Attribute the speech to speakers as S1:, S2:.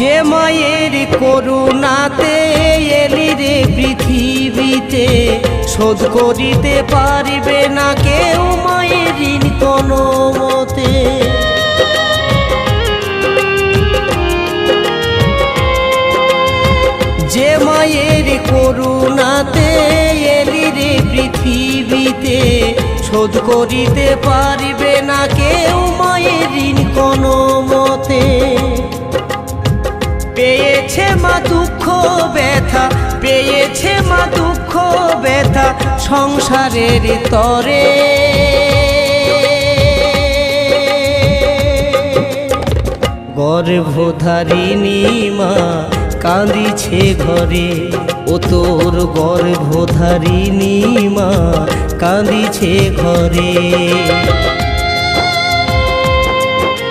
S1: যে মায়ের করুণাতে এলি রে পৃথিবীতে, শোধ করিতে পারিবে না কেউ মায়ের ঋণ কোনো মতে। যে মায়ের করুণাতে এলি রে পৃথিবীতে, শোধ করিতে পারিবে না কেউ মায়ের ঋণ কোনো মতে। পেয়েছে মা দুঃখ ব্যথা, পেয়েছে মা দুঃখ ব্যথা সংসারের তরে। গর্ভধারিণী মা কাঁদিছে ঘরে, ও তোর গর্ভধারিণী মা কাঁদিছে ঘরে।